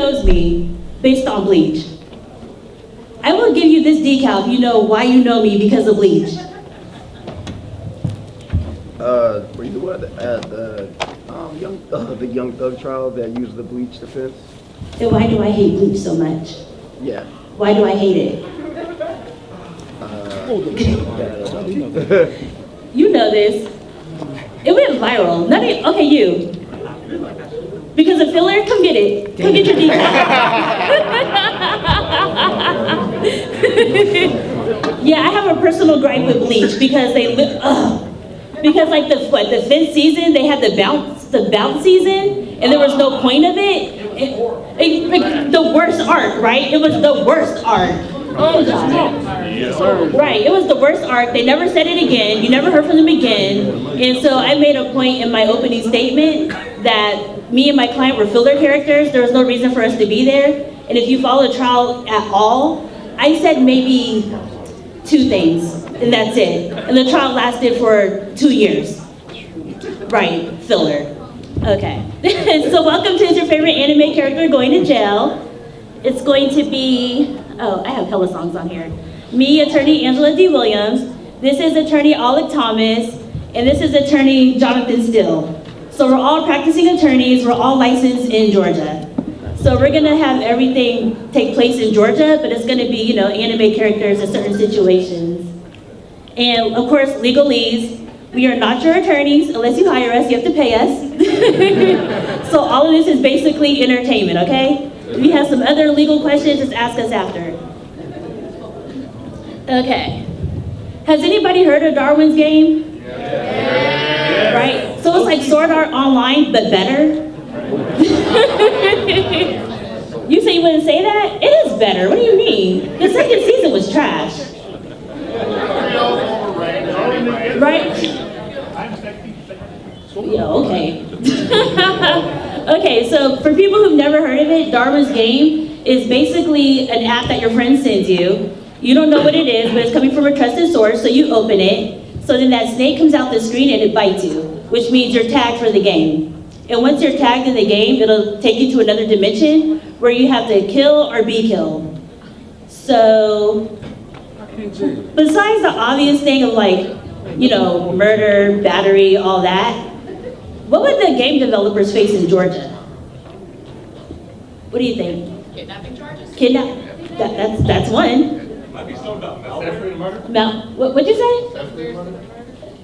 knows me based on Bleach? I will give you this decal if you know why you know me because of Bleach. Were you the one at the young thug trial that used the Bleach defense? Then why do I hate Bleach so much? Yeah. Why do I hate it? You know this. It went viral. Okay, you. Because of filler, come get it. Come get your decal. Yeah, I have a personal gripe with Bleach because because like the fifth season, they had the bounce season, and there was no point of it. The worst arc, right? It was the worst arc. Oh, God. Right, it was the worst arc. They never said it again. You never heard from them again. And so I made a point in my opening statement that me and my client were filler characters. There was no reason for us to be there. And if you follow the trial at all, I said maybe 2 things, and that's it. And the trial lasted for 2 years. Right, filler. Okay. So welcome to Is Your Favorite Anime Character Going to Jail? It's going to be, I have hella songs on here. Me, attorney Angela D. Williams. This is attorney Alec Thomas. And this is attorney Jonathan Still. So we're all practicing attorneys. We're all licensed in Georgia. So we're gonna have everything take place in Georgia, but it's gonna be, anime characters in certain situations. And of course, legalese. We are not your attorneys. Unless you hire us, you have to pay us. So all of this is basically entertainment, okay? If you have some other legal questions, just ask us after. Okay. Has anybody heard of Darwin's game? Yeah. Right? So it's like Sword Art Online, but better. You say you wouldn't say that? It is better. What do you mean? The second season was trash. Right? Yeah, okay. Okay, so for people who've never heard of it, Darwin's Game is basically an app that your friend sends you. You don't know what it is, but it's coming from a trusted source, so you open it. So then that snake comes out the screen and it bites you, which means you're tagged for the game. And once you're tagged in the game, it'll take you to another dimension where you have to kill or be killed. So, besides the obvious thing of murder, battery, all that, what would the game developers face in Georgia? What do you think? Kidnapping charges? That's one. Might be something about malware and murder. What'd you say?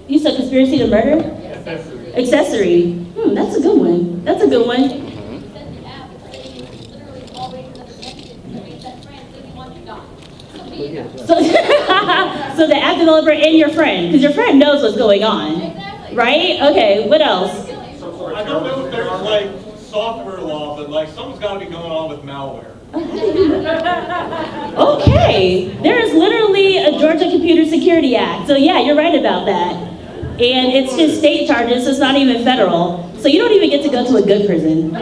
You said conspiracy to murder? Accessory. That's a good one. That's a good one. So the app developer and your friend, because your friend knows what's going on, right? Okay, what else? I don't know if there's software law, but something's got to be going on with malware. Okay, there is literally a Georgia Computer Security Act. So yeah, you're right about that. And it's just state charges, so it's not even federal. So you don't even get to go to a good prison.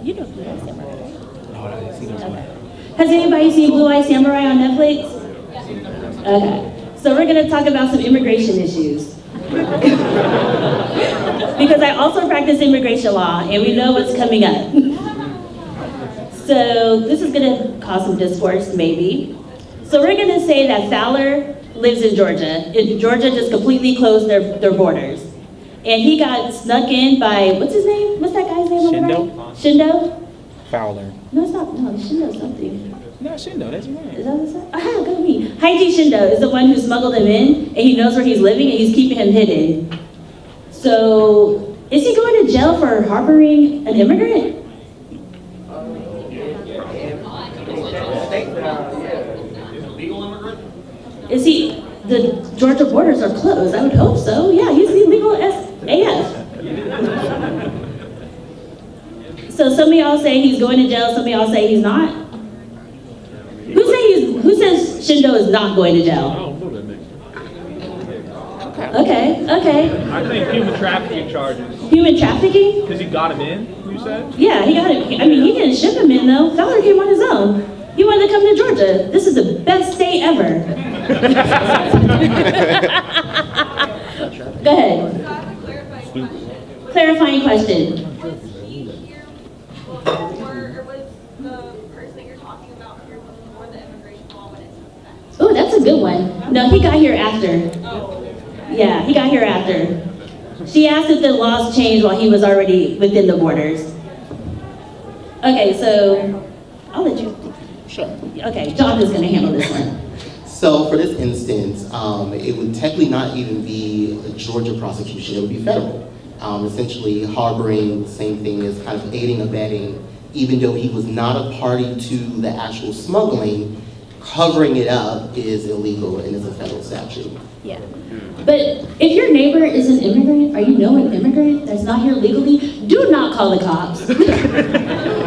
You know Blue Eye Samurai, right? No, I didn't see those. Okay. Has anybody seen Blue Eye Samurai on Netflix? Okay. So we're going to talk about some immigration issues. Because I also practice immigration law, and we know what's coming up. So this is going to cause some discourse, maybe. So we're going to say that Fowler lives in Georgia. Georgia just completely closed their borders. And he got snuck in by, what's his name? What's that guy's name? Shindo. Shindo? Fowler. No, it's not. No, Shindo something. No, Shindo, that's your name. Is that what it said? Ah, go me. Haiji Shindo is the one who smuggled him in, and he knows where he's living, and he's keeping him hidden. So, is he going to jail for harboring an immigrant? Legal immigrant? Is he? The Georgia borders are closed. I would hope so. Yeah, he's illegal as AF. So some of y'all say he's going to jail. Some of y'all say he's not. Who says Shindo is not going to jail? Okay. I think human trafficking charges. Human trafficking? Because he got him in, you said? Yeah, he got it. I mean, he didn't ship him in though. Fowler came on his own. He wanted to come to Georgia. This is the best state ever. Go ahead. So I have a clarifying question. Clarifying question. Was he here before, or was the person that you're talking about here before the immigration law went into effect? Oh, that's a good one. No, he got here after. Yeah, he got here after. She asked if the laws changed while he was already within the borders. Okay, so I'll let you. Sure. Okay, John is going to handle this one. So for this instance, it would technically not even be a Georgia prosecution, it would be federal. Essentially harboring the same thing as kind of aiding and abetting, even though he was not a party to the actual smuggling, covering it up is illegal and is a federal statute. Yeah. But if your neighbor is an immigrant, or you know an immigrant that's not here legally, do not call the cops.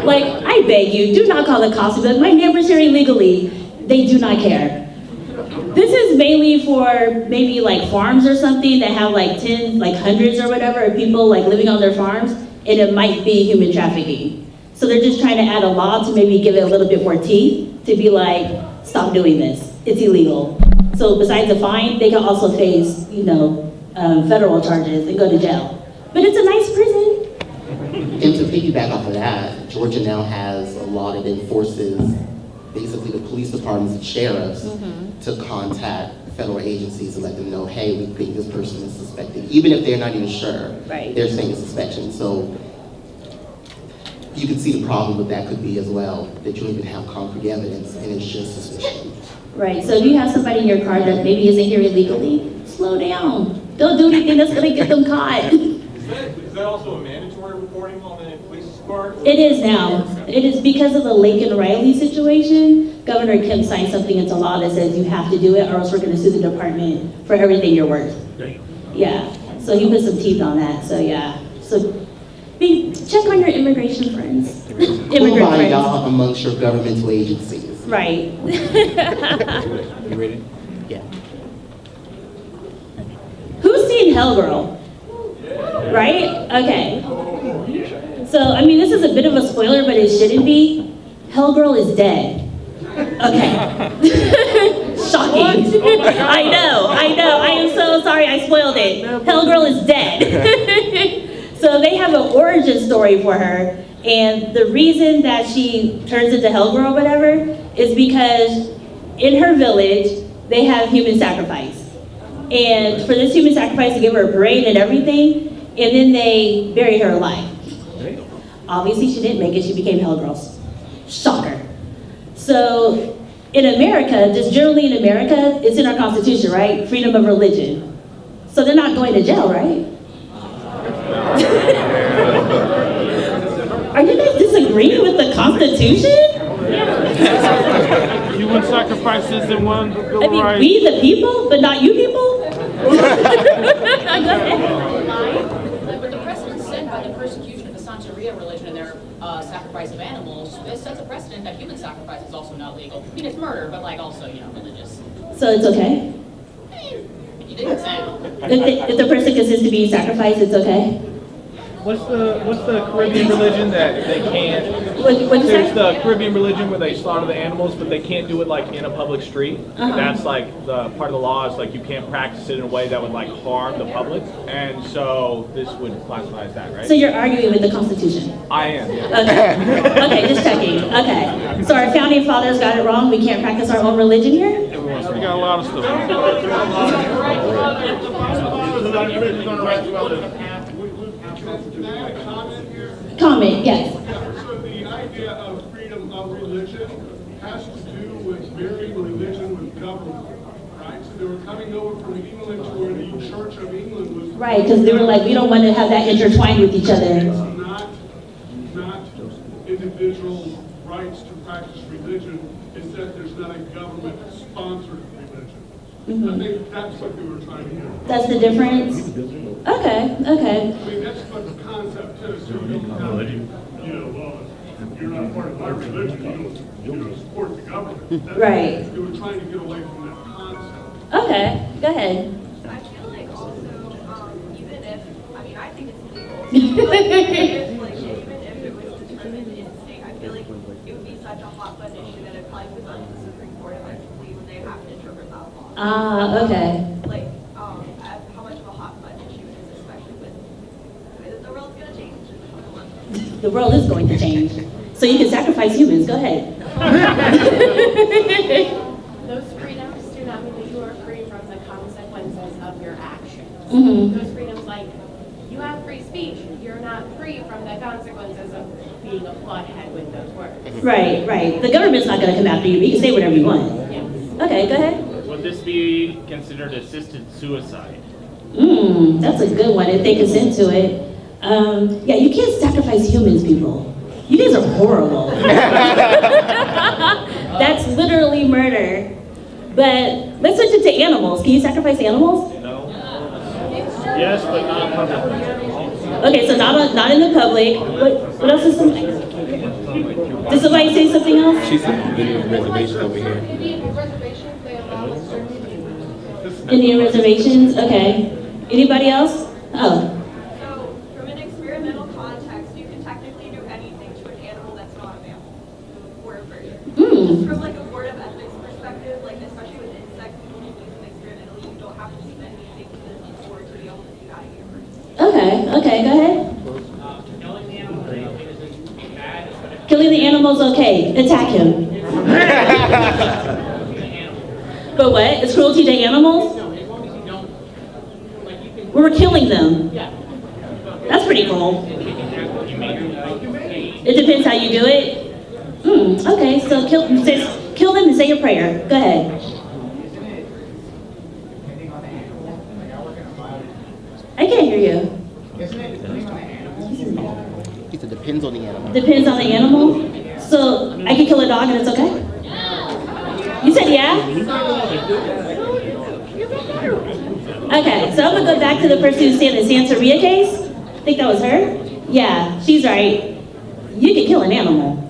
Like, I beg you, do not call the cops because my neighbor's here illegally. They do not care. This is mainly for maybe like farms or something that have like hundreds or whatever of people like living on their farms, and it might be human trafficking. So they're just trying to add a law to maybe give it a little bit more teeth to be like, stop doing this. It's illegal. So besides a fine, they can also face, federal charges and go to jail. But it's a nice prison. And to piggyback off of that, Georgia now has a law that enforces basically the police departments and sheriffs to contact federal agencies and let them know, hey, we think this person is suspected, even if they're not even sure. Right. They're saying it's suspicion. So you can see the problem with that could be as well, that you don't even have concrete evidence and it's just suspicion. Right, so if you have somebody in your car that maybe isn't here illegally, slow down. Don't do anything that's gonna get them caught. Is that also a mandatory reporting on the police's part? It is now. It is because of the Lake and Riley situation. Governor Kim signed something into law that says you have to do it or else we're gonna sue the department for everything you're worth. Yeah, so he put some teeth on that, so yeah. So check on your immigration friends. Immigrant Kumbaya friends. amongst your governmental agencies. Right. You ready? Yeah. Who's seen Hellgirl? Right? Okay. So, I mean, this is a bit of a spoiler, but it shouldn't be. Hellgirl is dead. Okay. Shocking. I know. I am so sorry I spoiled it. Hellgirl is dead. So they have an origin story for her, and the reason that she turns into Hellgirl or whatever is because in her village, they have human sacrifice. And for this human sacrifice, to give her a parade and everything, and then they buried her alive. Obviously, she didn't make it. She became Hellgirl. Shocker. So in America, just generally in America, it's in our Constitution, right? Freedom of religion. So they're not going to jail, right? Are you guys disagreeing with the Constitution? Human sacrifices in one bill I of mean, rights. we the people, but not you people? Go ahead. But the precedent set by the persecution of the Santeria religion and their sacrifice of animals, this sets a precedent that human sacrifice is also not legal. I mean, it's murder, but like also, religious. So it's okay? You didn't say. If the person consists to be sacrificed, it's okay? What's the Caribbean religion that they can't? What'd you There's say? the Caribbean religion where they slaughter the animals, but they can't do it like in a public street. Uh-huh. That's like the part of the law is like you can't practice it in a way that would like harm the public, and so this would classify as that, right? So you're arguing with the Constitution? I am. Yeah. Okay. Okay, just checking. Okay. So our founding fathers got it wrong. We can't practice our own religion here? We got a lot of stuff. Comment, yes. So the idea of freedom of religion has to do with marrying religion with government, right? So they were coming over from England to where the Church of England was. Right, because they were like, we don't want to have that intertwined with each other. It's not individual rights to practice religion. It's that there's not a government-sponsored religion. I think that's what they were trying to do. That's the difference? Okay, okay. I mean, that's what the concept is. So you don't tell me, well, if you're not part of my religion, you don't support the government. That's Right. They were trying to get away from that concept. Okay, go ahead. I feel like also, even if, I think it's legal. But even if it was determined in state, I feel like it would be such a hot button issue that it probably puts on the Supreme Court eventually when they have to interpret that law. Ah, okay. Like, how much of a hot button issue the world is going to change. So you can sacrifice humans. Go ahead. Those freedoms do not mean that you are free from the consequences of your actions. Mhm. Those freedoms, like, you have free speech, you're not free from the consequences of being a butthead with those words. Right. The government's not going to come after you. You can say whatever you want. Yes. Okay, go ahead. Would this be considered assisted suicide? That's a good one if they consent to it. Yeah, you can't sacrifice humans, people. You guys are horrible. That's literally murder. But let's switch it to animals. Can you sacrifice animals? No. Yes, but not publicly. Okay, so not in the public. What else is something? Did somebody say something else? She said Indian reservation over here. Indian reservations, they allow certain Indians. Indian reservations? Okay. Anybody else? Oh. So, from an experimental context, you can technically do anything to an animal that's not a mammal or a bird. Just from like a board of ethics perspective, like especially with insects, people who use them experimentally, you don't have to do anything to them or to be able to do that at university. Okay, go ahead. Killing the animal's okay. Attack him. But what? It's cruelty to animals? We're killing them. That's pretty cool. It depends how you do it. Okay, so kill them and say your prayer. Go ahead. I can't hear you. It depends on the animal. Depends on the animal. So I can kill a dog and it's okay? You said yeah? Okay, so I'm gonna go back to the person who's saying the Santeria case. I think that was her. Yeah, she's right. You can kill an animal.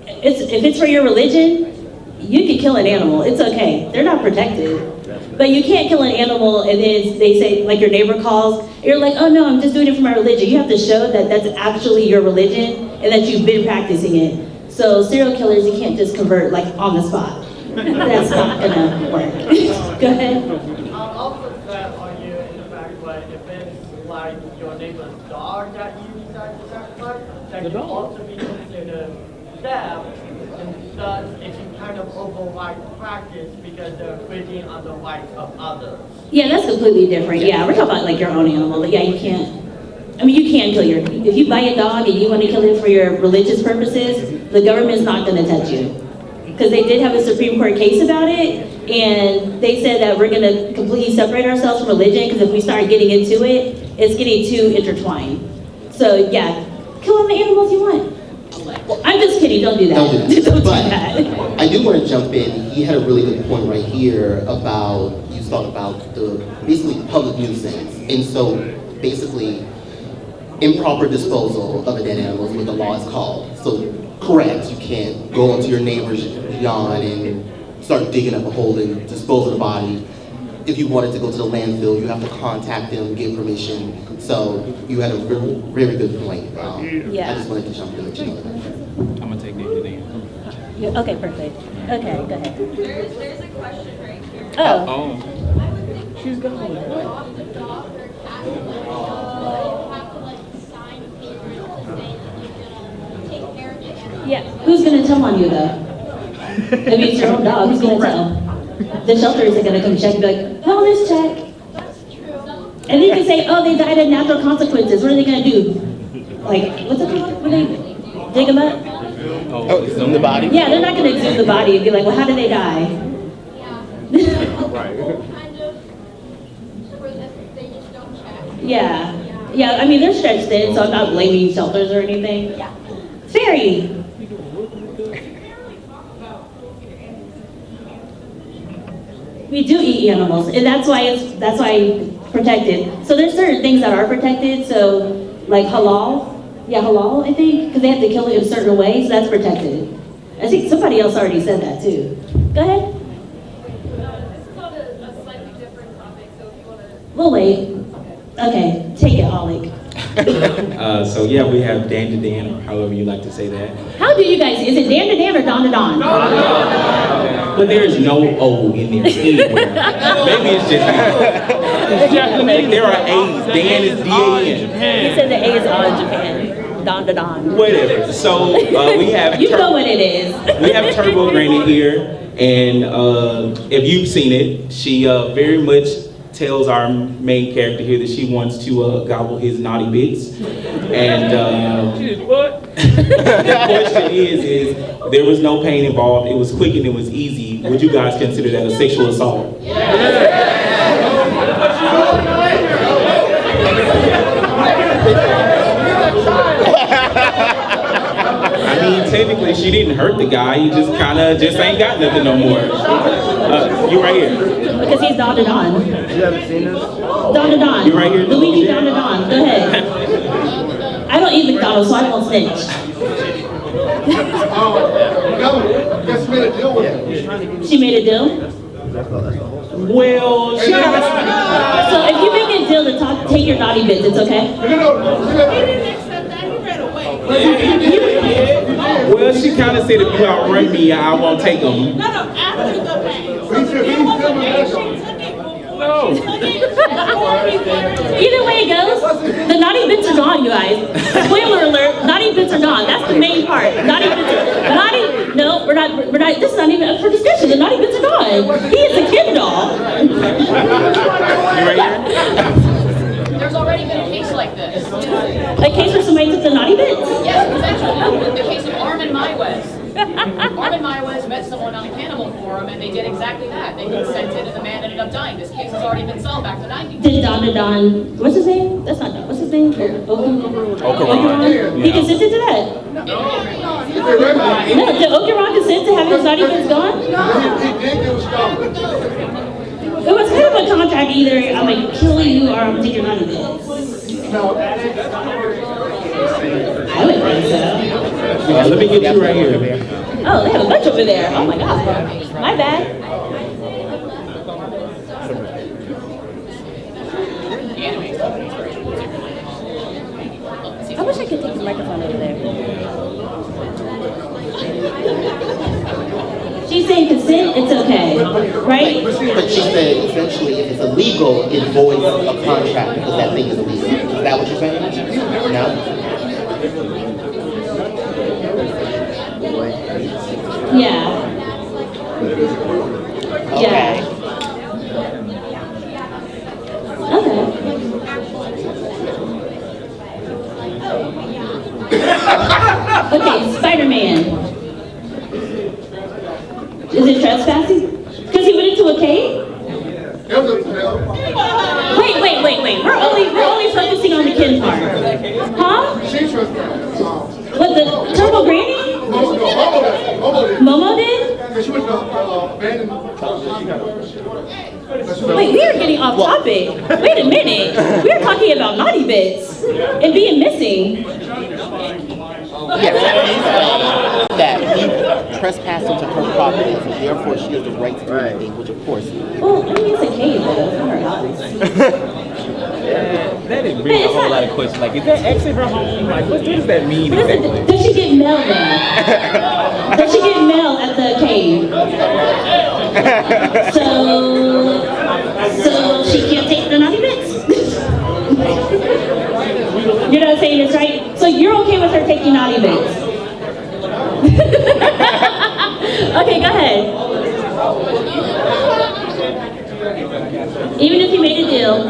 If it's for your religion, you can kill an animal. It's okay. They're not protected. But you can't kill an animal and then they say, like your neighbor calls, you're like, oh no, I'm just doing it for my religion. You have to show that that's actually your religion and that you've been practicing it. So serial killers, you can't just convert like on the spot. That's not gonna work. Go ahead. I'll put that on you in the fact that if it's like your neighbor's dog that you decide to sacrifice, that can also be considered theft, and thus it can kind of override practice because they're infringing on the rights of others. Yeah, that's completely different. Yeah, we're talking about like your own animal, but yeah, you can't. I mean, you can kill if you buy a dog and you want to kill it for your religious purposes, the government's not going to touch you. Because they did have a Supreme Court case about it, and they said that we're going to completely separate ourselves from religion, because if we start getting into it, it's getting too intertwined. So yeah, kill all the animals you want. Well, I'm just kidding, don't do that. Don't do that. Don't do But that. I do want to jump in. He had a really good point right here about, you talked about basically public nuisance. And so basically, improper disposal of a dead animal is what the law is called. So correct, you can't go onto your neighbor's lawn and start digging up a hole and dispose of the body. If you wanted to go to the landfill, you have to contact them, get permission. So you had a very, very good point. Yeah. I just wanted to jump in and let you know that. I'm gonna take Dandandan. Yeah, okay, perfect. Okay, go ahead. There's a question right here. Oh. I would think she's going to adopt a dog or cat, you have to like sign papers to say that you're gonna take care of it. Yeah, who's gonna tell on you though? I mean, it's your own dog, who's gonna tell? The shelter isn't gonna come check and be like, wellness check. That's true. And then you can say, oh, they died of natural consequences. What are they gonna do? Like, what's it called? What they dig them up? Oh, exhume the body? Yeah, they're not gonna exhume the body and be like, well, how did they die? Kind of for this, they just don't check. Yeah, I mean, they're stretched in, so I'm not blaming shelters or anything. Yeah. Fairy. We do eat animals, and that's why it's protected. So there's certain things that are protected. So like halal, halal, I think, because they have to kill it in a certain way, so that's protected. I think somebody else already said that too. Go ahead. This is on a slightly different topic, so if you want to. We'll wait. Okay, take it, Oleg. So yeah, we have Dandandan, or however you like to say that. How do you guys? Is it Dandandan or Dandandan? But there is no O in there anywhere. Maybe it's just me. There are A's. Dan is D-A-N. He said the A is all in Japan. Dandandan. Whatever. So we have You know what it is. we have Turbo Granny here, and if you've seen it, she very much tells our main character here that she wants to gobble his naughty bits. And What? the question is there was no pain involved. It was quick and it was easy. Would you guys consider that a sexual assault? I mean, technically, she didn't hurt the guy. He just kind of ain't got nothing no more. You right here. Because he's Dandandan. You haven't seen this? Dandandan. You right here. Luigi Dandandan. Go ahead. I don't eat McDonald's, so I won't snitch. Guess made a deal with him. She made a deal? That's the whole story. Well, she got So if you make a deal to take your naughty bits, it's okay? Well, she kind of said if you outrun me, I won't take them. No. Either way it goes, the naughty bits are gone, you guys. Spoiler alert, naughty bits are gone. That's the main part. Naughty bits are no, we're not, this is not even up for discussion. The naughty bits are gone. He is a kid doll. You right here? There's already been a case like this. A case where somebody took the naughty bits? Yes, essentially. The case of Armin Maiwes. Armin Maiwes met someone on the Cannibal Forum and they did exactly that. They consented and the man ended up dying. This case has already been solved back in the 90s. Did Dandandan, what's his name? That's not, what's his name? Ouran. He consented to that? No, did Ouran consent to having his naughty bits gone? It was kind of a contract, either I'm like killing you or I'm taking your naughty bits. I would think so. Let me get you right here. Oh, they have a bunch over there. Oh my god. My bad. I wish I could take the microphone over there. She's saying consent, it's okay, right? But she said essentially if it's illegal, it voids a contract because that thing is illegal. Is that what you're saying? No? Yeah. Yeah. Okay. Okay, Spider-Man. Is it trespassing? Because he went into a cave? Wait. We're only focusing on the kid part. Huh? She trespassed. What, the Turbo Granny? Momo did? She went to abandoned. Wait, we are getting off topic. Wait a minute. We are talking about naughty bits and being missing. That he trespassed into her property, so therefore she has the right to do anything, which of course. Well, I mean, it's a cave, though. It's not her house. That didn't bring a whole lot of questions. Like, is that exit her home? Like, what does that mean exactly? Does she get mail then? Does she get mail at the cave? So she can't take the naughty bits? You're not saying this right? So you're okay with her taking naughty bits? Okay, go ahead. Even if he made a deal,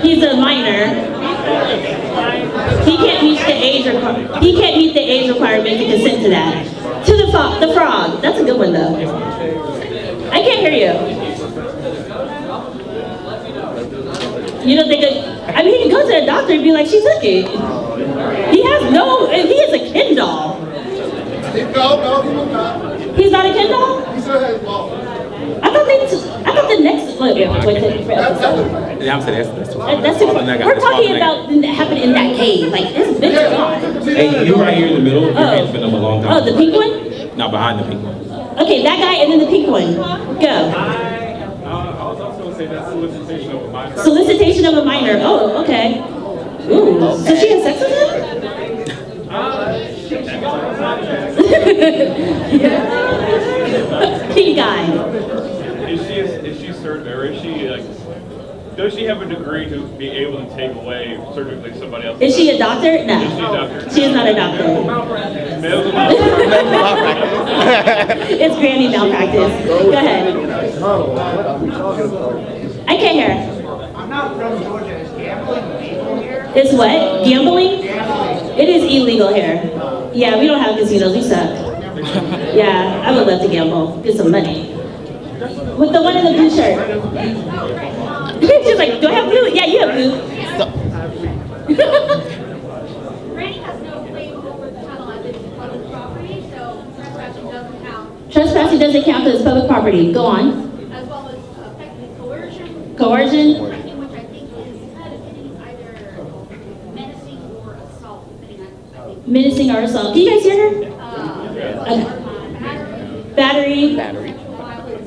he's a minor. He can't meet the age requirement to consent to that. To the frog. That's a good one though. I can't hear you. You don't think I mean, he can go to a doctor and be like, she took it. He is a Ken doll. No, he was not. He's not a Ken doll? He still has balls. I thought the next, wait, Yeah, I'm saying that's too far. that's too far. We're talking about what happened in that cave. Like, this bitch is gone. Hey, you right here in the middle. Your hand's been up a long time. Oh, the pink one? No, behind the pink one. Okay, that guy and then the pink one. Go. I was also going to say that's solicitation of a minor. Solicitation of a minor. Oh, okay. Ooh. So she has sex with him? Pink guy. Is she certain, or is she like Does she have a degree to be able to take away surgically somebody else? Is she a doctor? No. Is she a doctor? She is not a doctor. Medical malpractice. It's granny malpractice. Go ahead. I can't hear. I'm not from Georgia. Is gambling legal here? It's what? Gambling? It is illegal here. Yeah, we don't have casinos. We suck. Yeah, I would love to gamble. Get some money. With the one in the blue shirt. She's like, do I have blue? Yeah, you have blue. Granny has no claim over the tunnel as it's public property, so trespassing doesn't count. Trespassing doesn't count because it's public property. Go on. As well as effectively coercion. Coercion. Which I think is kind of hitting either menacing or assault, depending on, I think. Menacing or assault. Can you guys hear her? Battery.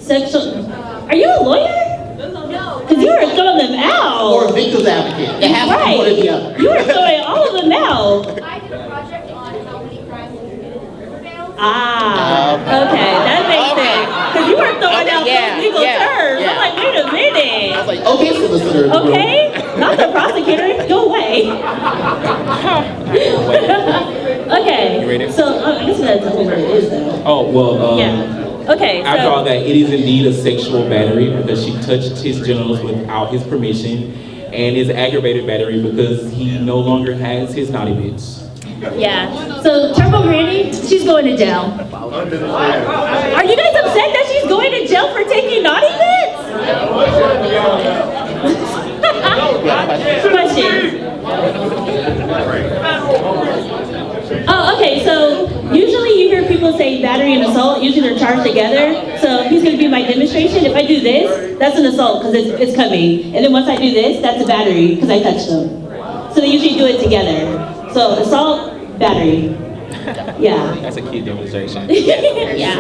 Sexual. Are you a lawyer? No. Because you were throwing them out. Or a victim's advocate. It has to be one or the other. You were throwing all of them out. I did a project on how many crimes were committed in Riverdale. Ah, okay, that makes sense. Because you were throwing out those legal terms. I'm like, wait a minute. I was like, okay, solicitor. Okay, not the prosecutor. Go away. Okay, so I guess that's what it is though. Oh, well, Yeah. Okay, after so all that, it is indeed a sexual battery because she touched his genitals without his permission, and is aggravated battery because he no longer has his naughty bits. yeah. So Turbo Granny, she's going to jail. Are you guys upset that she's going to jail for taking naughty bits? Question. Oh, okay, so usually you hear people say battery and assault, usually they're charged together. So he's gonna be my demonstration. If I do this, that's an assault because it's coming. And then once I do this, that's a battery because I touched them. So they usually do it together. So assault, battery. Yeah. That's a key demonstration. Yeah.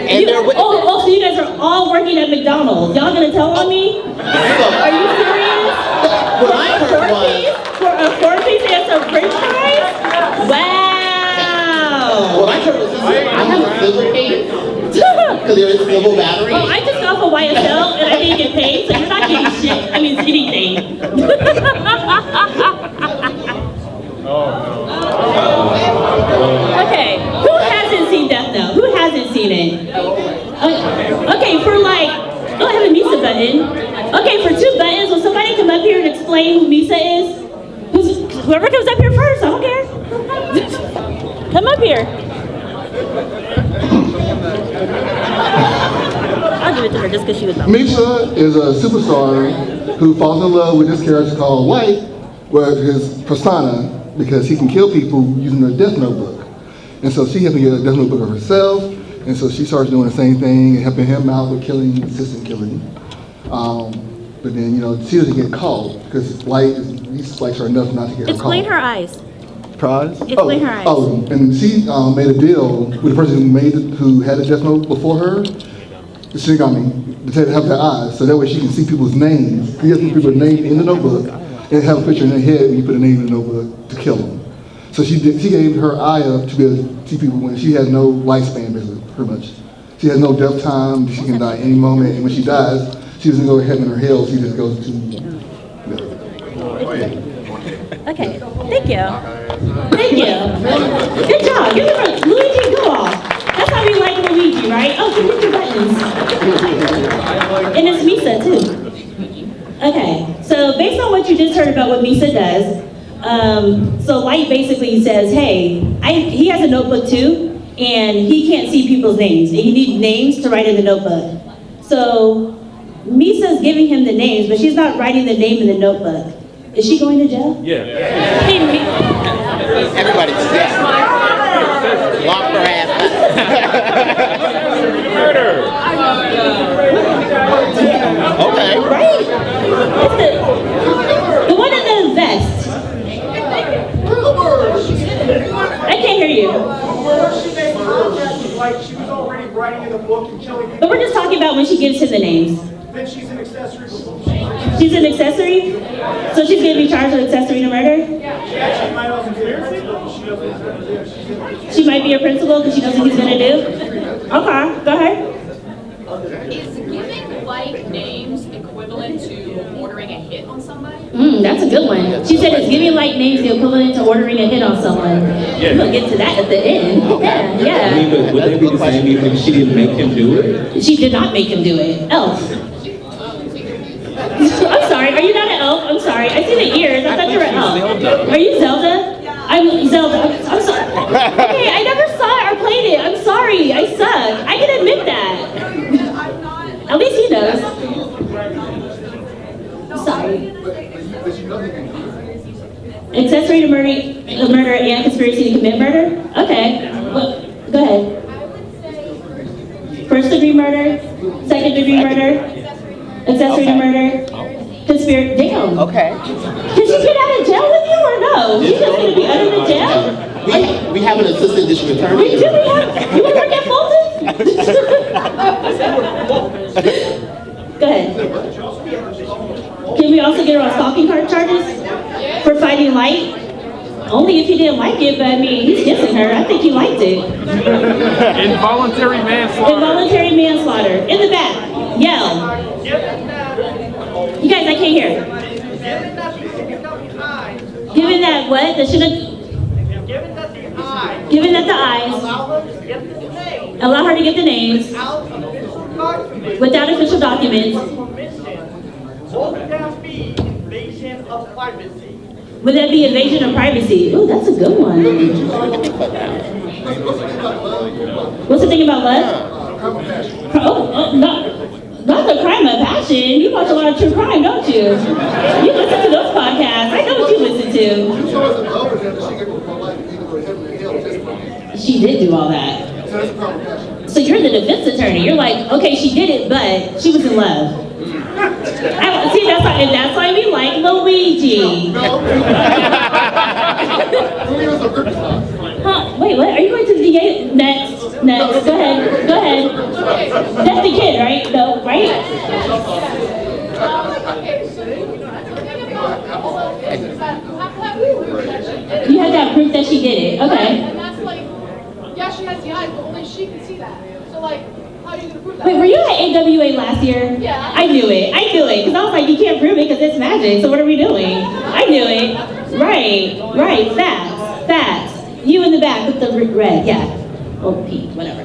And they're with So you guys are all working at McDonald's. Y'all gonna tell on me? Are you serious? what I heard was, For a 4-piece and some french fries? Wow! what I heard was, I have a civil case because there is civil battery. Oh, I just got off of YSL and I didn't get paid, so you're not getting shit. I mean, anything. Okay, who hasn't seen Death Note? Who hasn't seen it? Okay, for like, oh, I have a Misa button. Okay, for 2 buttons, will somebody come up here and explain who Misa is? Whoever comes up here first, I don't care. Come up here. I'll give it to her just because she was up. Misa is a superstar who falls in love with this character called White, with his persona, because he can kill people using a Death Note book. And so she has to get a Death Note book of herself, and so she starts doing the same thing and helping him out with killing, assistant killing. But then, she doesn't get caught because White likes her enough not to get her caught. Explain her eyes. Prize? Explain her eyes. Oh, and she made a deal with the person who had a Death Note before her, the Shinigami, to have their eyes, so that way she can see people's names. You have to put people's name in the notebook and have a picture in their head when you put a name in the notebook to kill them. So she gave her eye up to be able to see people when she has no lifespan, basically, pretty much. She has no death time. She can die any moment, and when she dies, she doesn't go to heaven or hell. She just goes to. Okay, thank you. Thank you. Good job. Give it a Luigi, go off. That's how we like Luigi, right? Oh, give me your buttons. And it's Misa, too. Okay, so based on what you just heard about what Misa does, so Light basically says, hey, he has a notebook too, and he can't see people's names, and you need names to write in the notebook. So Misa's giving him the names, but she's not writing the name in the notebook. Is she going to jail? Yeah. Hey, Everybody's dead. Lock her ass up. Murder. Okay. Right? It's the one in the vest. I can't hear you. She was already writing in the book and killing people. But we're just talking about when she gives him the names. Then she's an accessory. She's an accessory? So she's going to be charged with accessory to murder? She actually might also be a principal. She doesn't. She might be a principal because she knows what he's going to do? Okay, go ahead. Is giving Light names equivalent equivalent to ordering a hit on somebody? That's a good one. She said it's giving like names the equivalent to ordering a hit on someone. We're gonna get to that at the end. Yeah, I mean, but would that be the same even if she didn't make him do it? She did not make him do it. Elf. I'm sorry, are you not an elf? I'm sorry. I see the ears. I thought you were an elf. Are you Zelda? I'm Zelda. I'm sorry. Okay, I never saw it or played it. I'm sorry. I suck. I can admit that. At least he knows. I'm sorry. Accessory to murder and conspiracy to commit murder? Okay. Well, go ahead. First degree murder, second degree murder, accessory to murder, conspiracy. Damn. Okay. Did she get out of jail with you or no? She's just gonna be under the jail? We have an assistant district attorney. We do. You wanna work at Fulton? Go ahead. Can we also get her on stalking charges for fighting light? Only if he didn't like it, but I mean, he's kissing her. I think he liked it. Involuntary manslaughter. Involuntary manslaughter. In the back. Yell. You guys, I can't hear. Given that what? That should've. Given that the eyes. Allow her to get the names. Without official documents. Would that be invasion of privacy? Would that be invasion of privacy? Ooh, that's a good one. What's the thing about what? Not the crime of passion. You watch a lot of true crime, don't you? You listen to those podcasts. I know what you listen to. She did do all that. So you're the defense attorney. You're like, okay, she did it, but she was in love. See, that's why we like Luigi. Huh? Wait, what? Are you going to the DA? Next. Go ahead. That's the kid, right? No, right? You have to have proof that she did it. Okay. And that's like, yeah, she has the eyes, but only she can see that. So like, how are you going to prove that? Wait, were you at AWA last year? Yeah. I knew it, because I was like, you can't prove it because it's magic, so what are we doing? I knew it. Right, facts. You in the back with the red, yeah. Or pink, whatever.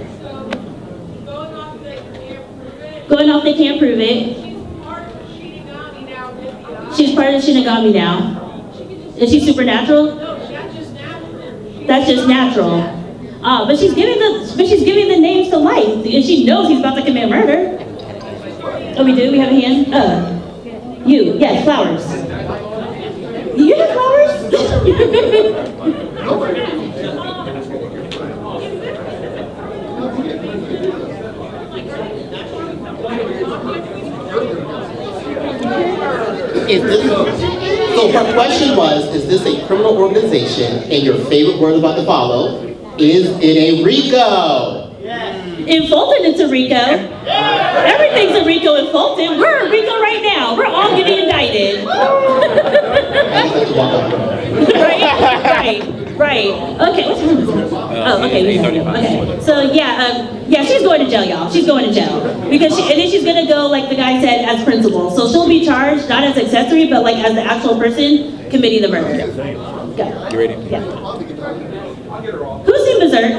Going off, they can't prove it. She's part of Shinigami now. Is she supernatural? That's just natural. But she's giving the names to life, and she knows he's about to commit murder. Oh, we do? We have a hand? You, yes, flowers. You have flowers? So her question was, is this a criminal organization? And your favorite word about to follow, is it a RICO? In Fulton, it's a RICO. Everything's a RICO in Fulton. We're a RICO right now. We're all getting indicted. Right. Okay, what's wrong with this? Oh, okay. Okay. So yeah, she's going to jail, y'all. She's going to jail because and then she's gonna go, like the guy said, as principal. So she'll be charged not as accessory, but like as the actual person committing the murder. Yeah. You ready? Yeah. Who's seen Berserk?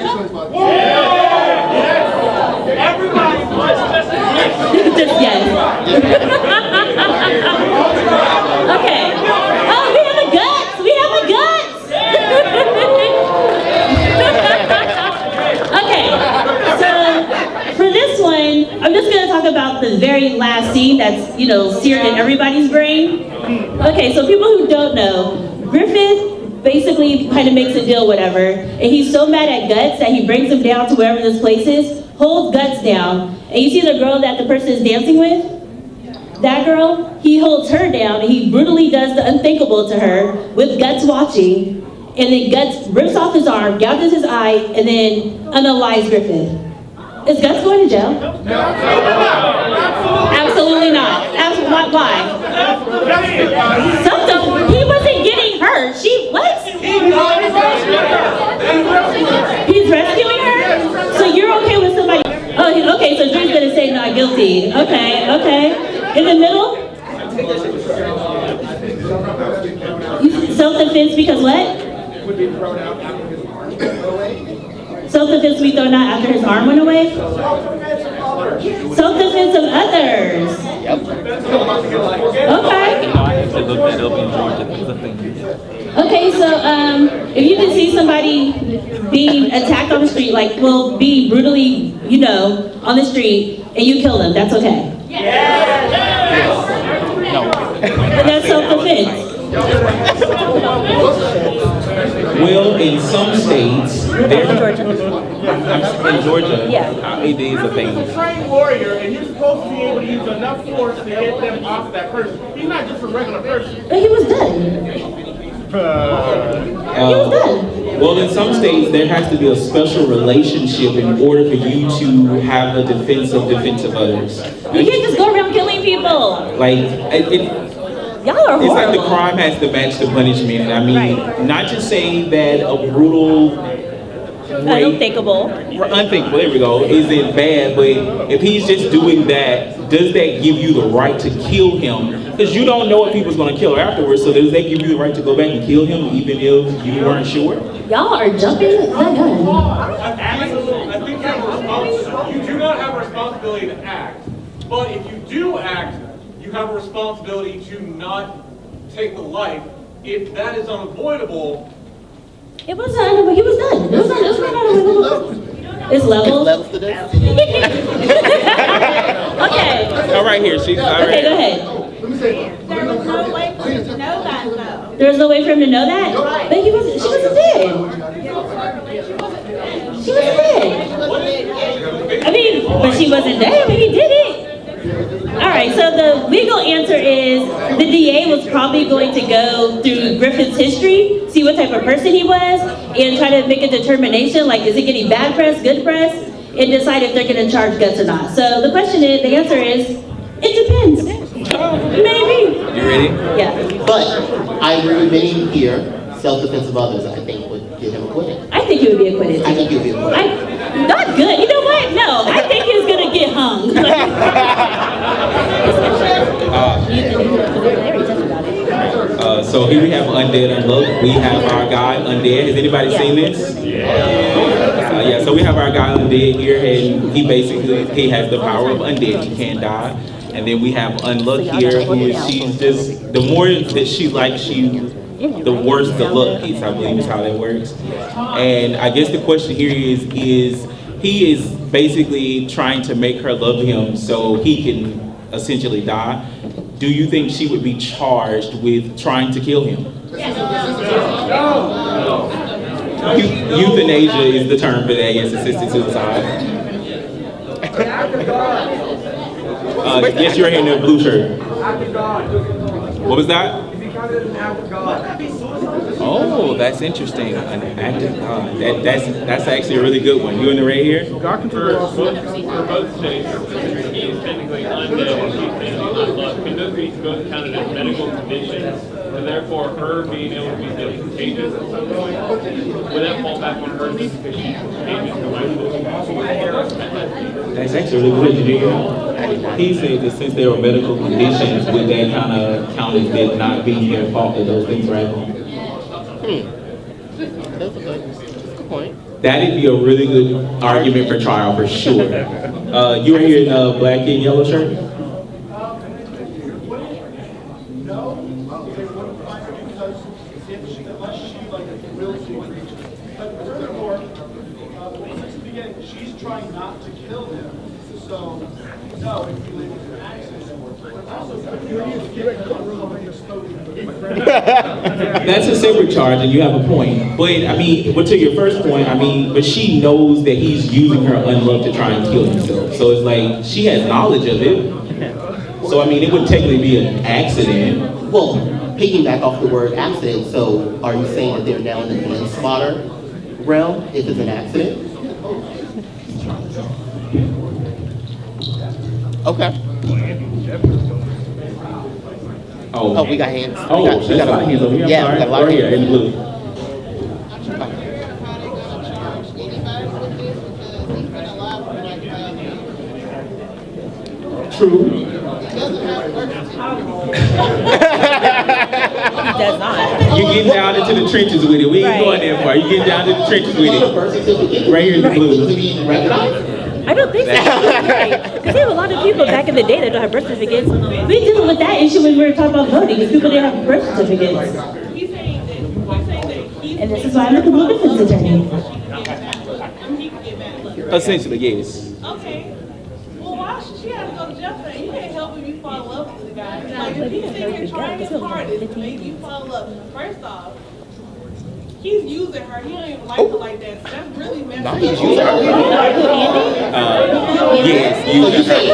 Everybody wants Just yes. Okay. Oh, we have the guts. Okay. So for this one, I'm just gonna talk about the very last scene that's seared in everybody's brain. Okay, so people who don't know, Griffith basically kind of makes a deal, whatever, and he's so mad at Guts that he brings him down to wherever this place is, holds Guts down, and you see the girl that the person is dancing with? That girl, he holds her down and he brutally does the unthinkable to her with Guts watching, and then Guts rips off his arm, gouges his eye, and then unalives Griffith. Is Guts going to jail? No. Absolutely not. Why? Something. He wasn't getting hurt. What? He's rescuing her? So you're okay with somebody? Oh, okay, so Drew's gonna say not guilty. Okay. In the middle? Self-defense because what? Would be thrown out after his arm went away. Self-defense to be thrown out after his arm went away? Self-defense of others. Yep. Okay. Okay, so if you can see somebody being attacked on the street, like, well, being brutally, on the street, and you kill them, that's okay. But that's self-defense. Well, in some states, in Georgia, it is a thing. He's a trained warrior, and you're supposed to be able to use enough force to get them off of that person. He's not just a regular person. But he was done. Well, in some states, there has to be a special relationship in order for you to have a defense of others. You can't just go around killing people. Like, y'all are horrible. It's like the crime has to match the punishment. I mean, not to say that a brutal unthinkable, there we go, isn't bad, but if he's just doing that, does that give you the right to kill him? Because you don't know if he was going to kill her afterwards, so does that give you the right to go back and kill him even if you weren't sure? Y'all are jumping the gun. I think you do not have a responsibility to act, but if you do act, you have a responsibility to not take the life. If that is unavoidable, it wasn't unavoidable. He was done. It was not unavoidable. It's levels. Levels to this? Okay. All right, here. She's all right. Okay, go ahead. There was no way for him to know that, though. There was no way for him to know that? But she wasn't dead. She wasn't dead. I mean, but she wasn't dead. I mean, he did it. All right, so the legal answer is the DA was probably going to go through Griffith's history, see what type of person he was, and try to make a determination, like, is he getting bad press, good press, and decide if they're going to charge guts or not. So the question is, the answer is, it depends. Maybe. You ready? Yeah. But I agree with many here, self-defense of others, I think would get him acquitted. I think he would be acquitted. I think he would be acquitted. Not good. You know what? No, I think he's going to get hung. So here we have Undead Unluck. We have our guy Undead. Has anybody seen this? Yeah. So we have our guy Undead here, and he has the power of undead. He can't die. And then we have Unluck here, who she's just the more that she likes you, the worse the luck is. I believe is how that works. And I guess the question here is he is basically trying to make her love him so he can essentially die. Do you think she would be charged with trying to kill him? Euthanasia is the term for that, yes, assisted suicide. Yes, you're here in the blue shirt. What was that? Oh, that's interesting. An act of God. That's actually a really good one. You in the right here? For both states, he is technically undead and she's technically unluck. Because these both counted as medical conditions, and therefore her being able to be contagious at some point, would that fall back on her because she's contagious to my That's actually really good. Did you hear? He said that since there were medical conditions, would that kind of count as it not being their fault that those things were happening? That's a good point. That'd be a really good argument for trial for sure. You were here in a black and yellow shirt? She's trying not to kill him, so no, if you leave it to accident. That's a separate charge, and you have a point. But I mean, but to your first point, I mean, but she knows that he's using her unluck to try and kill himself. So it's like she has knowledge of it. So I mean, it would technically be an accident. Well, piggyback off the word accident. So are you saying that they're now in the manslaughter realm if it's an accident? Okay. Oh, we got hands. Oh, we got a lot of hands over here. Yeah, we got a lot of hands. In blue. True. does not. You're getting down into the trenches with it. We ain't going that far. You're getting down to the trenches with it. Right here in the blue. I don't think so. Because we have a lot of people back in the day that don't have birth certificates. We dealt with that issue when we were talking about voting, because people didn't have birth certificates. And this is why I'm a criminal defense attorney. Essentially, yes. Okay. Well, why should she have to go to jail for that? You can't help if you fall in love with the guy. Like, if he's sitting here trying his hardest to make you fall in love, first off, he's using her. He don't even like her like that. So that's really messed up. Yes, So you say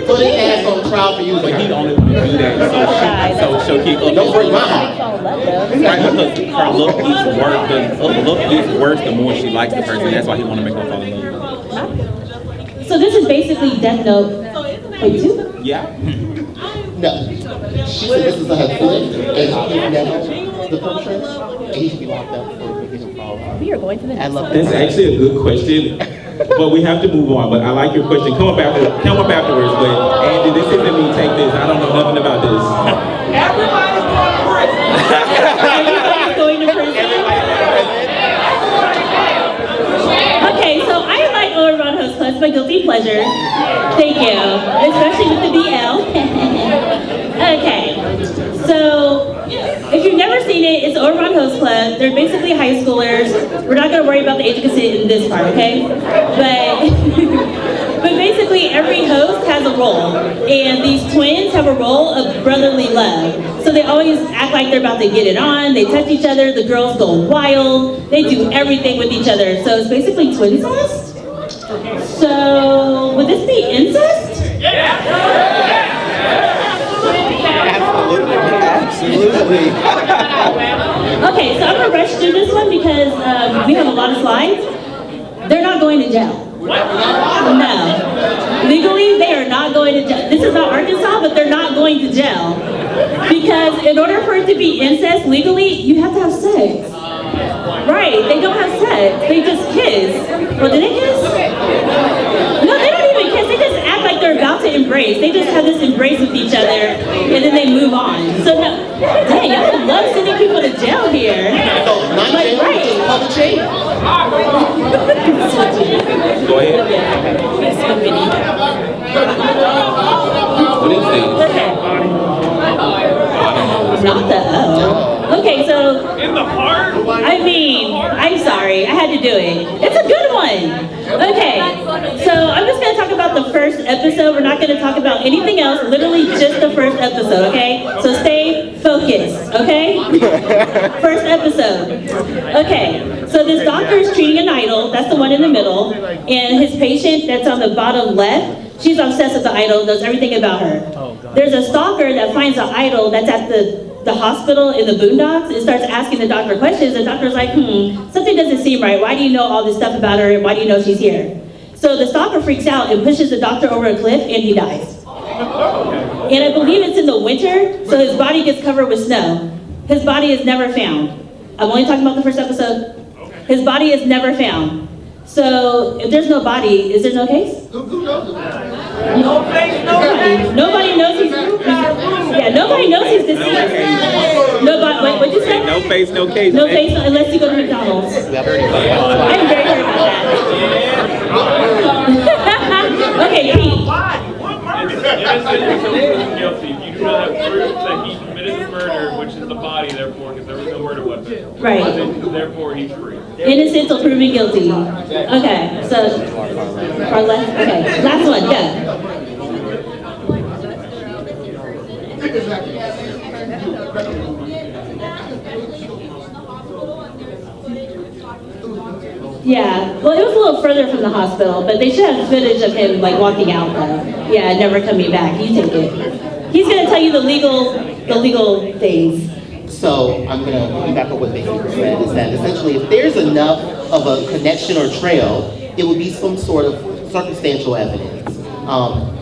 put his ass on trial for you, but he only want to do that so she'll keep up. Don't break my heart. Her look gets worse. The look gets worse the more she likes the person. That's why he want to make her fall in love. So this is basically Death Note. Wait, two? Yeah. No. She said this is her friend, and he's never the perpetrator, and he should be locked up for making him fall. We are going to the next one. That's actually a good question, but we have to move on. But I like your question. Come up afterwards. But Andy, this isn't me. Take this. I don't know nothing about this. Everybody's going to prison. Everybody's going to prison. Okay, so I like Ouran Host Club. It's my guilty pleasure. Thank you. Especially with the BL. Okay. So, if you've never seen it, it's Ouran Host Club. They're basically high schoolers. We're not going to worry about the age of consent in this part, okay? But basically, every host has a role. And these twins have a role of brotherly love. So they always act like they're about to get it on. They touch each other. The girls go wild. They do everything with each other. So it's basically twincest. So, would this be incest? Absolutely. Okay, so I'm gonna rush through this one because we have a lot of slides. They're not going to jail. No. Legally, they are not going to jail. This is not Arkansas, but they're not going to jail. Because in order for it to be incest legally, you have to have sex. Right, they don't have sex. They just kiss. Well, did they kiss? No, they don't even kiss. They just act like they're about to embrace. They just have this embrace with each other, and then they move on. So, no, dang, I would love sending people to jail here. Like, right. Go ahead. What is this? Okay. Not the O. Okay, so. In the park? I mean, I'm sorry, I had to do it. It's a good one. Okay, so I'm just gonna talk about the first episode. We're not gonna talk about anything else, literally just the first episode, okay? So stay focused, okay? First episode. Okay, so this doctor is treating an idol, that's the one in the middle, and his patient that's on the bottom left, she's obsessed with the idol, knows everything about her. There's a stalker that finds the idol that's at the hospital in the boondocks and starts asking the doctor questions. The doctor's like, something doesn't seem right. Why do you know all this stuff about her? Why do you know she's here? So the stalker freaks out and pushes the doctor over a cliff and he dies. And I believe it's in the winter, so his body gets covered with snow. His body is never found. I'm only talking about the first episode. His body is never found. So if there's no body, is there no case? No face, no case. Nobody knows he's nobody knows he's deceased. Nobody. What'd you say? No face, no case. No face unless you go to McDonald's. I'm very hurt about that. Okay, Pete. Innocent until proven guilty. You do not have proof that he committed the murder, which is the body, therefore, because there was no murder weapon. Right. Therefore, he's free. Innocent till proven guilty. Okay, so our last. Okay, last one. Go. Yeah, well, it was a little further from the hospital, but they should have footage of him like walking out though. Yeah, never coming back. You take it. He's gonna tell you the legal things. So I'm gonna piggyback on what Becky said, is that essentially if there's enough of a connection or trail, it would be some sort of circumstantial evidence.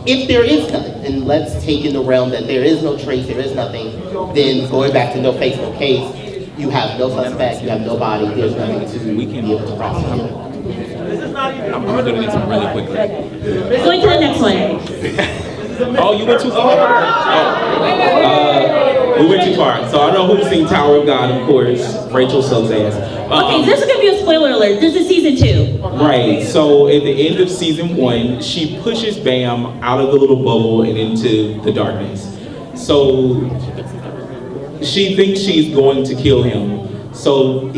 If there is none, and let's take in the realm that there is no trace, there is nothing, then going back to no face, no case, you have no suspect, you have no body, there's nothing to be able to prosecute. I'm gonna do this one really quickly. Going to the next one. Oh, you went too far? Oh. We went too far. So I know who's seen Tower of God, of course. Rachel sucks ass. Okay, this is gonna be a spoiler alert. This is season 2. Right. So at the end of season 1, she pushes Bam out of the little bubble and into the darkness. So she thinks she's going to kill him. So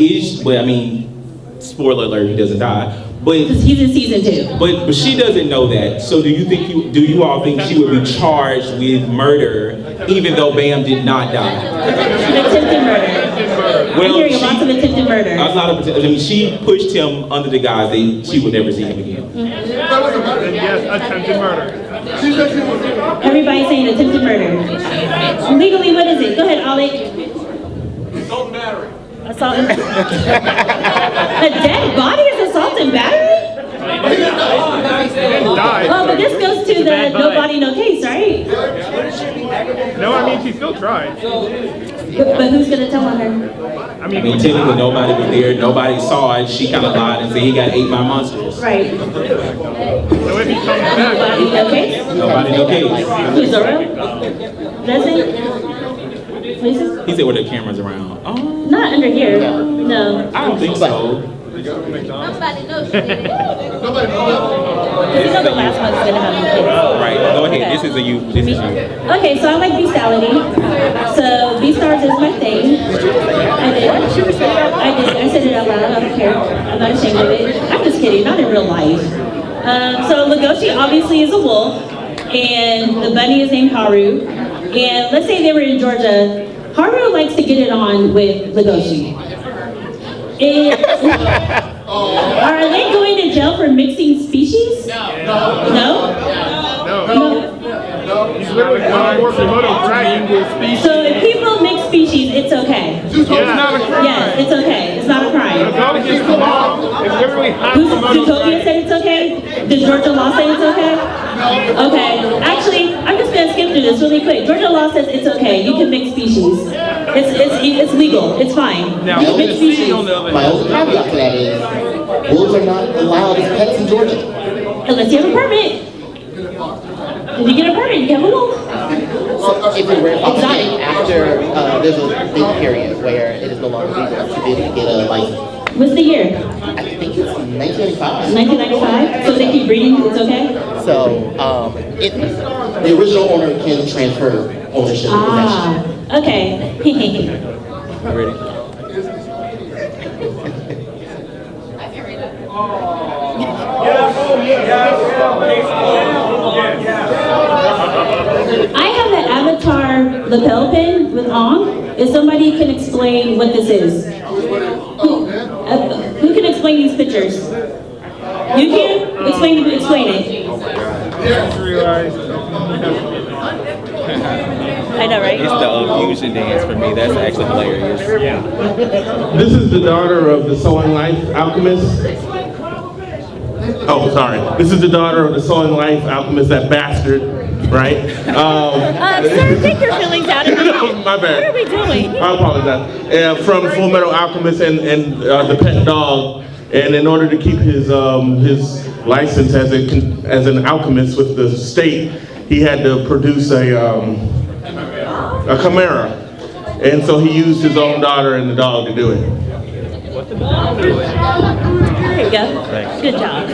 spoiler alert, he doesn't die. But because he's in season 2. But she doesn't know that. So do you all think she would be charged with murder even though Bam did not die? Attempted murder. Well, I'm hearing lots of attempted murder. She pushed him under the guise that she would never see him again. Yes, attempted murder. Everybody's saying attempted murder. Legally, what is it? Go ahead, Alec. Assault and battery. Assault and a dead body is assault and battery? Oh, but this goes to the no body, no case, right? No, I mean, she still tried. But who's going to tell on her? I mean, technically nobody was there, nobody saw it. She kind of lied and said he got ate by monsters. Right. So if he comes back, Nobody, no case? Nobody, no case. Who's Zoro? Does it? Lisa? He said with the cameras around. Oh. Not under here. No. I don't think so. Nobody knows. Because you know the last one's going to have you kids. Right, go ahead. This is you. Okay, so I like beastality. So BEASTARS is my thing. I said it out loud. I don't care. I'm not ashamed of it. I'm just kidding. Not in real life. So Legoshi obviously is a wolf, and the bunny is named Haru. And let's say they were in Georgia. Haru likes to get it on with Legoshi. Are they going to jail for mixing species? No. he's literally going for FullMetal triangle species. So if people mix species, it's okay. It's not a crime. Yes, it's okay. It's not a crime. It's literally hot Zootopia said it's okay? Did Georgia law say it's okay? Okay. Actually, I'm just going to skip through this really quick. Georgia law says it's okay. You can mix species. It's legal. It's fine. Now, you can mix species. my only caveat to that is, wolves are not allowed as pets in Georgia. Unless you have a permit. If you get a permit, you can have a wolf. So if it were after there's a big period where it is no longer legal to be able to get a license. What's the year? I think it's 1995. 1995? So they keep breeding, it's okay? So the original owner can transfer ownership and possession. Okay. Ready? I have an avatar lapel pin with Ong. If somebody can explain what this is. Who can explain these pictures? You can? Explain it. I know, right? It's the fusion dance for me. That's actually hilarious. Yeah. This is the daughter of the Sewing Life Alchemist. Oh, sorry. This is the daughter of the Sewing Life Alchemist, that bastard, right? Sir, take your feelings out of me. No, my bad. What are we doing? I apologize. From FullMetal Alchemist and the pet dog, and in order to keep his license as an alchemist with the state, he had to produce a chimera, and so he used his own daughter and the dog to do it. There you go. Thanks. Good job.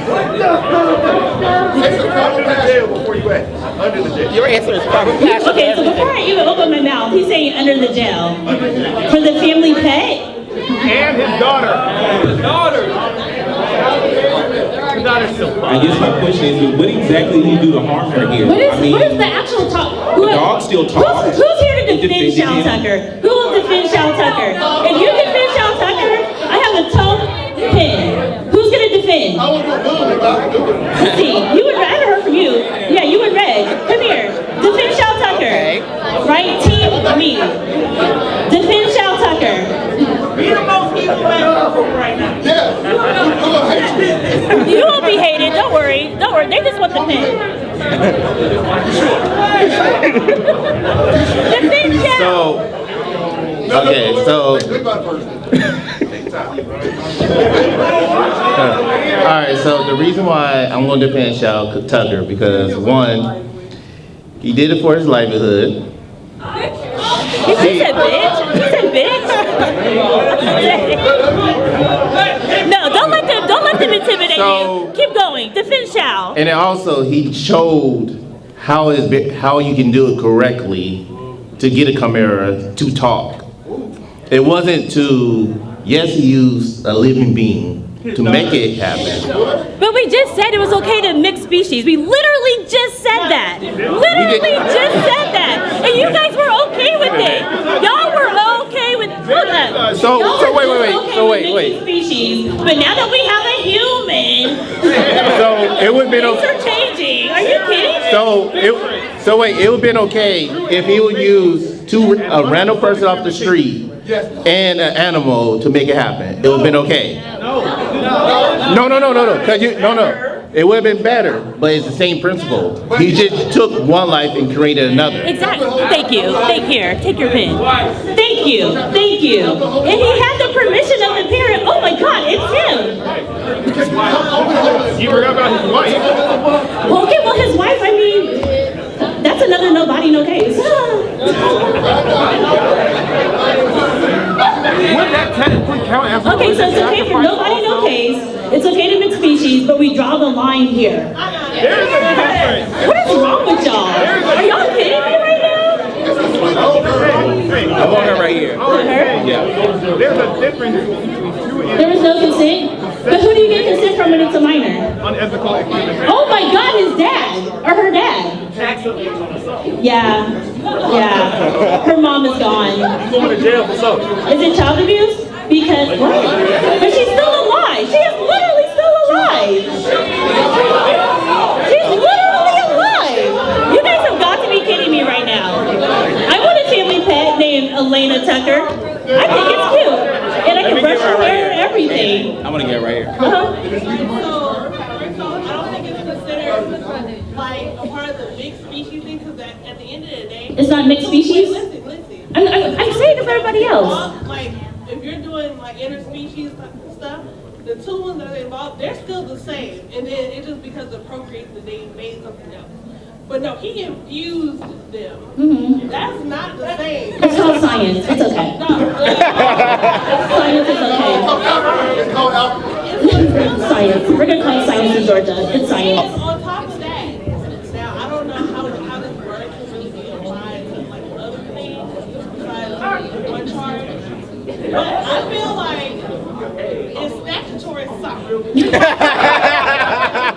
Your answer is proper passion. Okay, so before I even open my mouth, he's saying under the jail. For the family pet? And his daughter. His daughter. His daughter's still fine. I guess my question is, what exactly do you do to harm her here? What is the actual talk? The dog still talks. Who's here to defend Shao Tucker? Who will defend Shao Tucker? If you defend Shao Tucker, I have a toe pin. Who's going to defend? Let's see. You and Red. I haven't heard from you. Yeah, you and Red. Come here. Defend Shao Tucker. Right? Team me. Defend Shao Tucker. You're the most evil man right now. You won't be hated. Don't worry. Don't worry. They just want the pin. Defend Shao. Alright, so the reason why I'm going to defend Shao Tucker, because one, He did it for his livelihood. He said bitch. He said bitch. No, don't let them intimidate you. Keep going. Defend shall. And then also, he showed how you can do it correctly to get a chimera to talk. It wasn't to, yes, he used a living being to make it happen. But we just said it was okay to mix species. We literally just said that. Literally just said that. And you guys were okay with it. Y'all were okay with that. So wait. Species. But now that we have a human, So it would have been things are changing. Are you kidding me? So wait, it would have been okay if he would use a random person off the street and an animal to make it happen. It would have been okay. No. It would have been better, but it's the same principle. He just took one life and created another. Exactly. Thank you. Take your pen. Thank you. And he had the permission of the parent. Oh my God, it's him. You forgot about his wife. Well, okay, well, his wife, I mean, that's another nobody, no case. Would that technically count as a Okay, so it's okay for nobody, no case. It's okay to mix species, but we draw the line here. There's a difference. What is wrong with y'all? Are y'all kidding me right now? I want her right here. Yeah. There's a difference between two There was no consent? But who do you get consent from when it's a minor? unethical activities. Oh my God, his dad or her dad. Yeah. Her mom is gone. You're going to jail for something. Is it child abuse? Because what? But she's still alive. She is literally still alive. She's literally alive. You guys have got to be kidding me right now. I want a family pet named Elena Tucker. I think it's cute. And I can brush her hair and everything. I'm gonna get right here. So, I don't think it's considered like a part of the mixed species thing, because at the end of the day, It's not mixed species? Listen. I'm saying it for everybody else. Like, if you're doing like interspecies stuff, the two ones that are involved, they're still the same. And then it's just because of procreate that they made something else. But no, he infused them. Mm-hmm. That's not the same. It's called science. It's okay. Science is okay. It's called alchemy. Science. We're gonna call it science in Georgia. It's science. On top of that, now I don't know how this works to really be applied to like other things besides one charge. But I feel like it's statutory assault.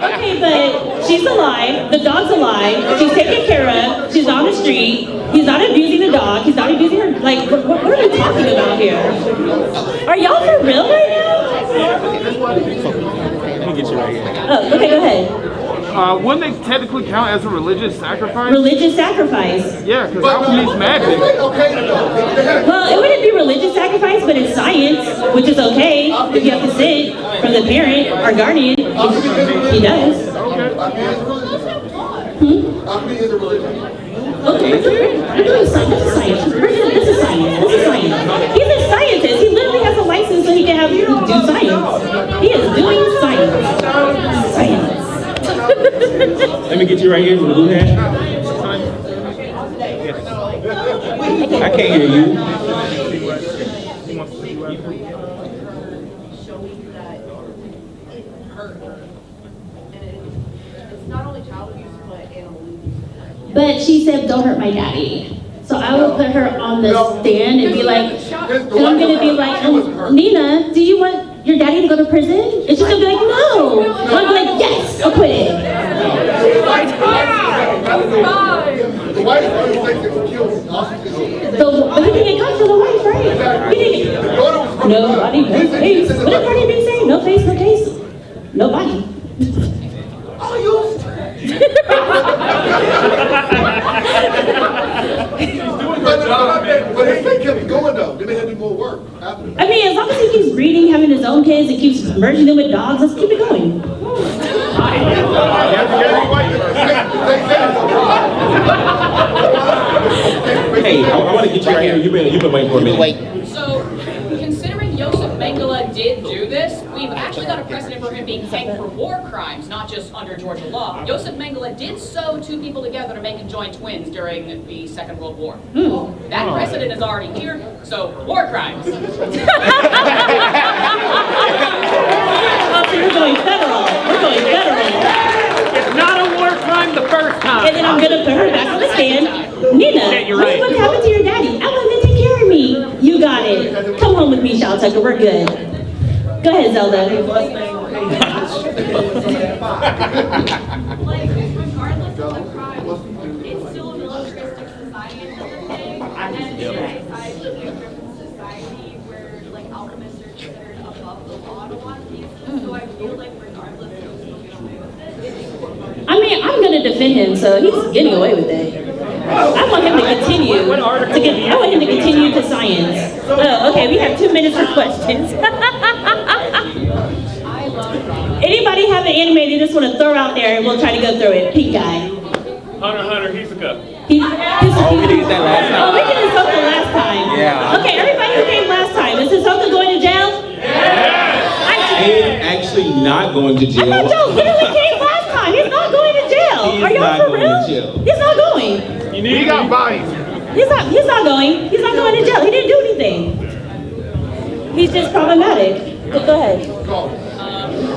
Okay, but she's alive. The dog's alive. She's taken care of. She's on the street. He's not abusing the dog. He's not abusing her. Like, what are we talking about here? Are y'all for real right now? Let me get you right here. Oh, okay, go ahead. Wouldn't they technically count as a religious sacrifice? Religious sacrifice. Yeah, because alchemy's magic. Well, it wouldn't be religious sacrifice, but it's science, which is okay if you have consent from the parent or guardian. He does. Alchemy is a religion. Okay, we're doing science. This is science. He's a scientist. He literally has a license so he can do science. He is doing science. Let me get you right here with the blue hat. I can't hear you. Showing that it hurt her. And it's not only child abuse, but animal abuse. But she said, "Don't hurt my daddy." So I will put her on the stand and be like, and I'm gonna be like, Nina, do you want your daddy to go to prison? And she's gonna be like, no. And I'm gonna be like, yes, acquitted. The wife thinks it killed But he didn't get caught for the wife, right? He didn't. Nobody, no face. What did Cardi B say? No face, no case. Nobody. But his thing kept going though. Then they had to do more work after that. I mean, as long as he keeps breeding, having his own kids, and keeps merging them with dogs, let's keep it going. Hey, I want to get you right here. You've been waiting for a minute. So, considering Joseph Mengele did do this, we've actually actually got a precedent for him being hanged for war crimes, not just under Georgia law. Joseph Mengele did sew two people together to make conjoined twins during the Second World War. That precedent is already here, so war crimes. Oh, so we're going federal. We're going federal. It's not a war crime the first time. And then I'm gonna put her back on the stand. Nina, you're right. what happened to your daddy? I want him to take care of me. You got it. Come home with me, Shaw Tucker. We're good. Go ahead, Zelda. Like, regardless of the crime, it's still a militaristic society at the end of the day. And besides the driven society where, like, alchemists are considered above the law in a lot of cases. So I feel like regardless, they'll still get away with it. I mean, I'm gonna defend him, so he's getting away with it. I want him to continue. I want him to continue to science. Oh, okay, we have 2 minutes for questions. Anybody have an anime they just want to throw out there and we'll try to go through it? Pink guy. Hunter, Hisoka. We did that last time. Oh, we did Hisoka last time. Yeah. Okay, everybody who came last time, is Hisoka going to jail? He's actually not going to jail. I thought Joe literally came last time. He's not going to jail. He is Are y'all not for going real? to jail. He's not going. He got bodies. He's not going. He's not going to jail. He didn't do anything. He's just problematic. Go ahead.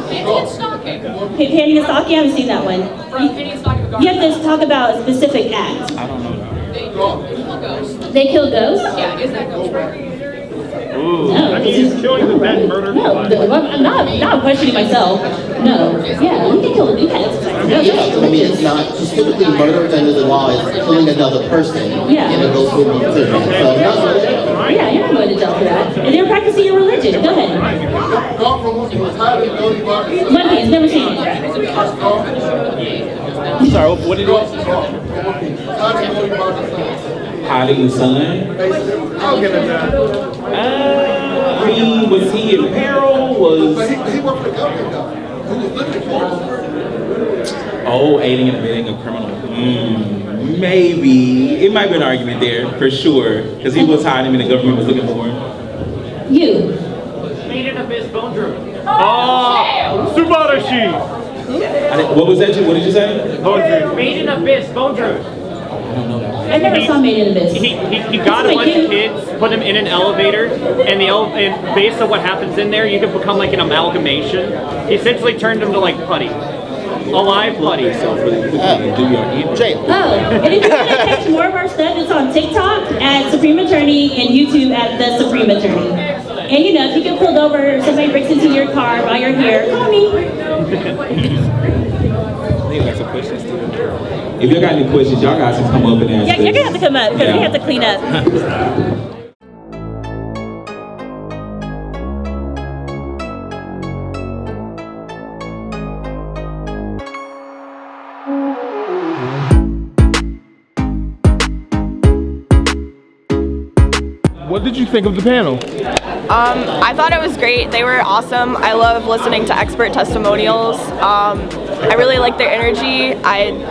Panty and stocking. Panty and stocking? I haven't seen that one. Panty and stocking. You have to talk about a specific act. I don't know. They kill ghosts. They kill ghosts? Yeah, is that ghost right? Ooh. No, I mean, he's killing the bad murder. No, I'm not questioning myself. No. Yeah, you can kill the cats. Yeah, I mean, it's not, just typically murder under the law is killing another person Yeah. in a ghost movie too. So not Yeah, you're not going to jail for that. And they're practicing your religion. Go ahead. One Piece, never seen it. I'm sorry, what did you Hiding in the sun? I'll give it that. I mean, was he in peril? He worked for the government though. Who was looking for him? Oh, aiding and abetting a criminal. Maybe. It might be an argument there, for sure. Because he was hiding and the government was looking for him. You. Made in Abyss Bone Druid. Oh, Subarashi. What was that? What did you say? Bone Druid. Made in Abyss Bone Druid. I never saw Maid in Abyss. He got a bunch of kids, put them in an elevator, and and based on what happens in there, you can become like an amalgamation. He essentially turned him to like putty. Alive putty. So for do your Jay. Oh, and if you want to catch more of our stuff, it's on TikTok at Supreme Attorney and YouTube at The Supreme Attorney. And you know, if you get pulled over, somebody breaks into your car while you're here, call me. got some questions too. If y'all got any questions, y'all guys can come up and ask. Yeah, you're gonna have to come up because we have to clean up. What did you think of the panel? I thought it was great. They were awesome. I love listening to expert testimonials. I really liked their energy.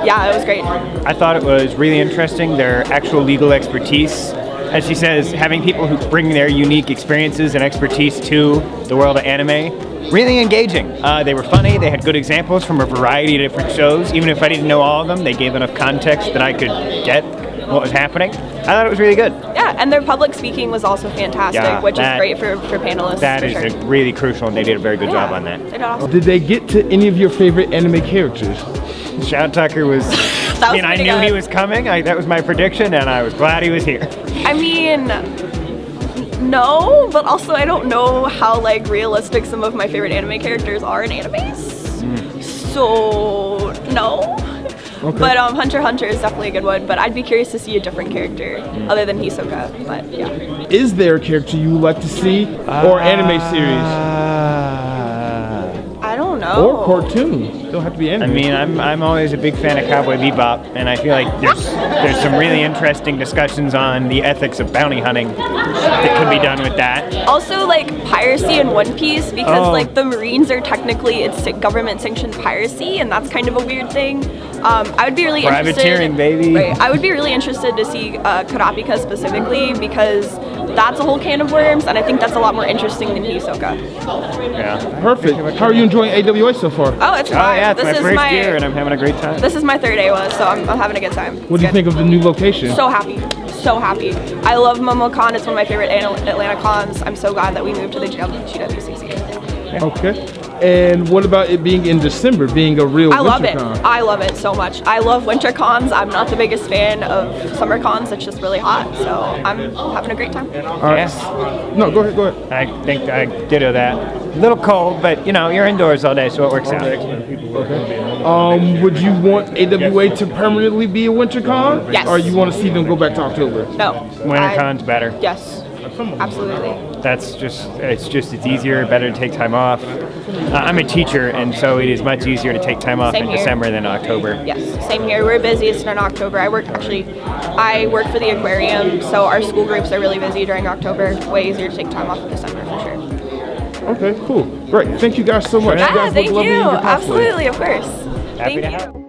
Yeah, it was great. I thought it was really interesting, their actual legal expertise. As she says, having people who bring their unique experiences and expertise to the world of anime, really engaging. They were funny, they had good examples from a variety of different shows. Even if I didn't know all of them, they gave enough context that I could get what was happening. I thought it was really good. Yeah, and their public speaking was also fantastic, which is great for panelists. That is really crucial, and they did a very good job on that. They did awesome. Did they get to any of your favorite anime characters? Shadow Tucker was, I knew he was coming. That was my prediction, and I was glad he was here. I mean, no, but also I don't know how realistic some of my favorite anime characters are in animes. So, no. Okay. But Hunter x Hunter is definitely a good one, but I'd be curious to see a different character other than Hisoka, but yeah. Is there a character you would like to see, or anime series? I don't know. Or cartoon. Don't have to be anime. I mean, I'm always a big fan of Cowboy Bebop, and I feel like there's some really interesting discussions on the ethics of bounty hunting that could be done with that. Also, piracy in One Piece, because the Marines are technically, it's government-sanctioned piracy, and that's kind of a weird thing. I would be really Privateering, baby. Right. I would be really interested to see Karapika specifically because that's a whole can of worms, and I think that's a lot more interesting than Hisoka. Yeah. Perfect. How are you enjoying AWA so far? Oh, it's fine. yeah, it's This my is first year and I'm having a great time. This is my third AWA, so I'm having a good time. What do you think of the new location? So happy. So happy. I love MomoCon. It's one of my favorite Atlanta cons. I'm so glad that we moved to the GWCC. Okay. And what about it being in December, being a real I love it. WinterCon? I love it so much. I love winter cons. I'm not the biggest fan of summer cons. It's just really hot. So I'm having a great time. All right. No, go ahead. I think I ditto that. A little cold, but you know, you're indoors all day, so it works out. Would you want AWA to permanently be a WinterCon? Yes. Or you want to see them go back to October? No. WinterCon's better. Yes. Absolutely. It's easier, better to take time off. I'm a teacher, and so it is much easier to take time off Same in here. December than October. Yes, same here. We're busiest in October. I work for the aquarium, so our school groups are really busy during October. Way easier to take time off in December for sure. Okay, cool. Great. Thank you guys so much. You guys look Thank lovely you. in your cosplay. Absolutely, of course. Happy Thank to you. have